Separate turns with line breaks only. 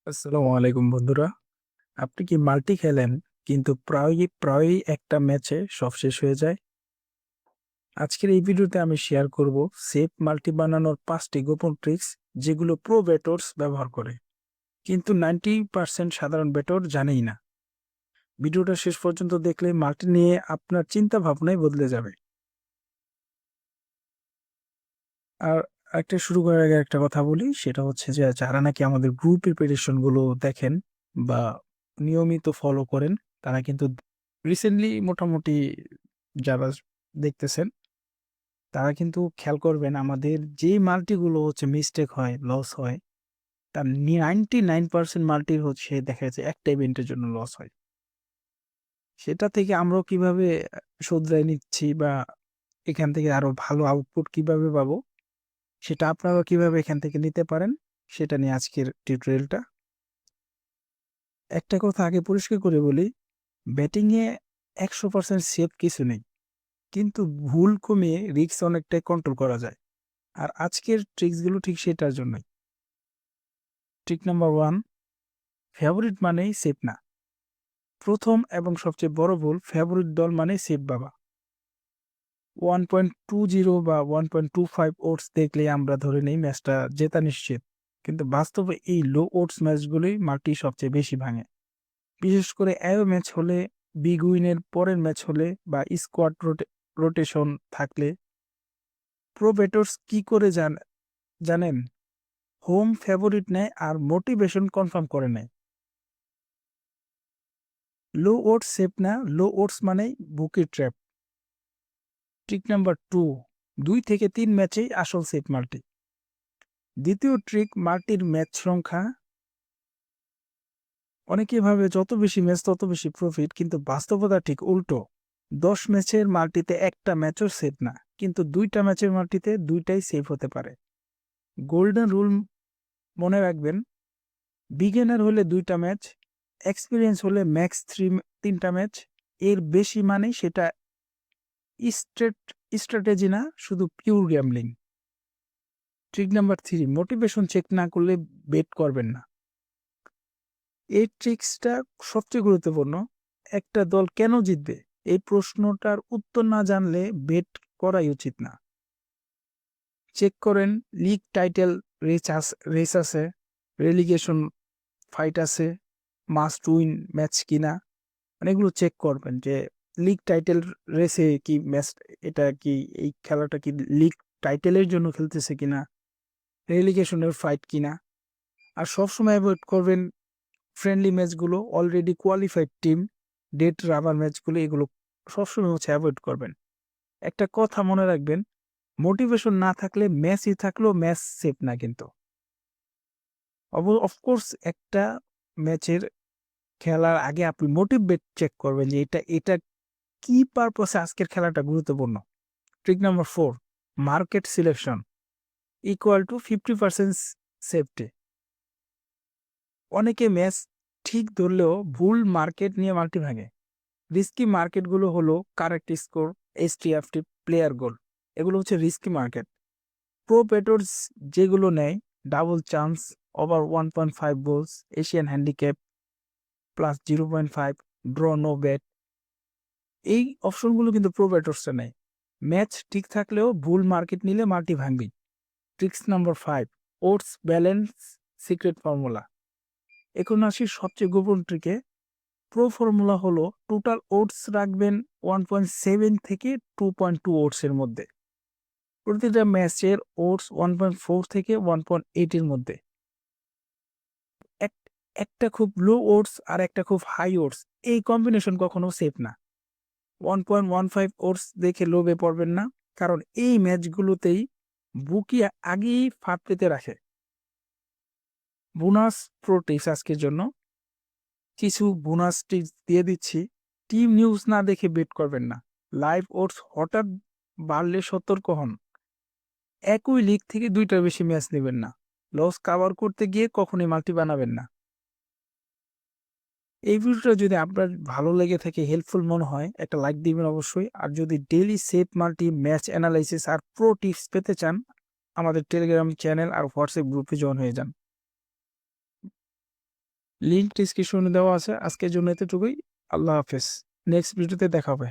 আসসালামু আলাইকুম বন্ধুরা। আপনি কি মাল্টি খেলেন কিন্তু প্রায়ই একটা ম্যাচে সব শেষ হয়ে যায়? আজকের এই ভিডিওতে আমি শেয়ার করব সেফ মাল্টি বানানোর 5টি গোপন ট্রিক্স যেগুলো প্রো বেটরস ব্যবহার করে। কিন্তু 90% সাধারণ বেটর জানেই না। ভিডিওটা শেষ পর্যন্ত দেখলে মাল্টি নিয়ে আপনার চিন্তা ভাবনাই বদলে যাবে। আর একটা শুরু করার আগে একটা কথা বলি, সেটা হচ্ছে যে যারা নাকি আমাদের গ্রুপ প্রিপারেশন গুলো দেখেন বা নিয়মিত ফলো করেন, তারা কিন্তু রিসেন্টলি মোটামুটি যারা দেখতেছেন, তারা কিন্তু খেয়াল করবেন আমাদের যেই মাল্টিগুলো হচ্ছে মিস্টেক হয়, লস হয়, তার 99% মাল্টির হচ্ছে দেখা যাচ্ছে একটা ইভেন্টের জন্য লস হয়। সেটা থেকে আমরাও কিভাবে শুধরাই নিচ্ছি বা এখান থেকে আরো ভালো আউটপুট কিভাবে পাবো, সেটা আপনারাও কিভাবে এখান থেকে নিতে পারেন, সেটা নিয়ে আজকের টিউটোরিয়ালটা। একটা কথা আগে পরিষ্কার করে বলি, ব্যাটিংয়ে 100% সেফ কিছু নেই। কিন্তু ভুল কমিয়ে রিস্ক অনেকটাই কন্ট্রোল করা যায়। আর আজকের ট্রিক্সগুলো ঠিক সেটার জন্যই। ট্রিক নাম্বার 1, ফেভারিট মানেই সেফ না। প্রথম এবং সবচেয়ে বড় ভুল, ফেভারিট দল মানেই সেফ বাবা। 1.20 বা 1.25 ওটস দেখলে আমরা ধরে নেই ম্যাচটা জেতা নিশ্চিত। কিন্তু বাস্তবে এই লো ওটস ম্যাচগুলোই মাল্টি সবচেয়ে বেশি ভাঙে। বিশেষ করে অ্যাওয়ে ম্যাচ হলে, বিগ উইনের পরের ম্যাচ হলে বা স্কোয়াড রোটেশন থাকলে প্রো বেটরস কি করে জানেন? হোম ফেভারিট নেয় আর মোটিভেশন কনফার্ম করে নেয়। লো ওটস সেফ না, লো ওটস মানেই বুকি ট্র্যাপ। ট্রিক নাম্বার 2, 2 থেকে 3 ম্যাচেই আসল সেফ মাল্টি। দ্বিতীয় ট্রিক, মাল্টির ম্যাচ সংখ্যা। অনেকে ভাবে যত বেশি ম্যাচ তত বেশি প্রফিট, কিন্তু বাস্তবতা ঠিক উল্টো। 10 ম্যাচের মাল্টিতে একটা ম্যাচও সেফ না, কিন্তু 2টা ম্যাচের মাল্টিতে 2টাই সেফ হতে পারে। গোল্ডেন রুল মনে রাখবেন, বিগিনার হলে 2টা ম্যাচ, এক্সপিরিয়েন্স হলে ম্যাক্স 3টা ম্যাচ। এর বেশি মানে সেটা স্ট্র্যাটেজি না, শুধু pure gambling. Trick number 3, motivation check না করলে বেট করবেন না। এই ট্রিক্সটা সবচেয়ে গুরুত্বপূর্ণ। একটা দল কেন জিতবে, এই প্রশ্নটার উত্তর না জানলে বেট করাই উচিত না। চেক করেন লিগ টাইটেল রেস আছে, রেলিগেশন ফাইট আছে, মাস্ট উইন ম্যাচ কিনা। মানে এগুলো চেক করবেন যে লিগ টাইটেল রেসে কি ম্যাচ, এটা কি, এই খেলাটা কি লিগ টাইটেলের জন্য খেলতেছে কিনা, রেলিগেশনের ফাইট কিনা। আর সবসময় অ্যাভয়েড করবেন ফ্রেন্ডলি ম্যাচগুলো, already qualified team, dead rubber ম্যাচগুলো, এগুলো সবসময় হচ্ছে অ্যাভয়েড করবেন। একটা কথা মনে রাখবেন, মোটিভেশন না থাকলে ম্যাচই থাকলেও ম্যাচ সেফ না কিন্তু। অফকোর্স একটা ম্যাচের খেলার আগে আপনি মোটিভেট চেক করবেন যে এটা এটা কি পারপসে আজকের খেলাটা গুরুত্বপূর্ণ। Trick number 4, market selection equal to 50% safety. অনেকে ম্যাচ ঠিক ধরলেও ভুল মার্কেট নিয়ে মাল্টি ভাঙে। রিস্কি মার্কেটগুলো হলো কারেক্ট স্কোর, এসটিএফটি, প্লেয়ার গোল। এগুলো হচ্ছে রিস্কি মার্কেট। প্রো বেটরস যেগুলো নেয়, double chance, over 1.5 goals, Asian handicap, +0.5, draw no bet, এই অপশনগুলো কিন্তু প্রো বেটরসটা নেয়। ম্যাচ ঠিক থাকলেও ভুল মার্কেট নিলে মাল্টি ভাঙবি। Tricks number 5, odds balance secret formula. এখন আসি সবচেয়ে গোপন ট্রিকে। প্রো ফর্মুলা হলো টোটাল ওটস রাখবেন 1.7 থেকে 2.2 ওটস এর মধ্যে। প্রতিটা ম্যাচের ওটস 1.4 থেকে 1.8 এর মধ্যে। এক- একটা খুব লো ওটস আর একটা খুব হাই ওটস, এই কম্বিনেশন কখনো সেফ না। 1.15 ওটস দেখে লোভে পড়বেন না, কারণ এই ম্যাচগুলোতেই বুকি আগেই ফাঁদ পেতে রাখে। বোনাস প্রো টিপস আজকের জন্য, কিছু বোনাস টিপস দিয়ে দিচ্ছি। টিম নিউজ না দেখে বেট করবেন না। লাইভ ওটস হঠাৎ বাড়লে সতর্ক হন। একই লিগ থেকে 2টার বেশি ম্যাচ নেবেন না। লস কাভার করতে গিয়ে কখনোই মাল্টি বানাবেন না। এই ভিডিওটা যদি আপনার ভালো লেগে থাকে, হেল্পফুল মনে হয়, একটা লাইক দিবেন অবশ্যই। আর যদি daily safe multi match analysis আর প্রো টিপস পেতে চান, আমাদের টেলিগ্রাম চ্যানেল আর হোয়াটসঅ্যাপ গ্রুপে জয়েন হয়ে যান। লিঙ্ক ডিসক্রিপশনে দেওয়া আছে। আজকের জন্য এতটুকুই। আল্লাহ হাফেজ। নেক্সট ভিডিওতে দেখা হবে।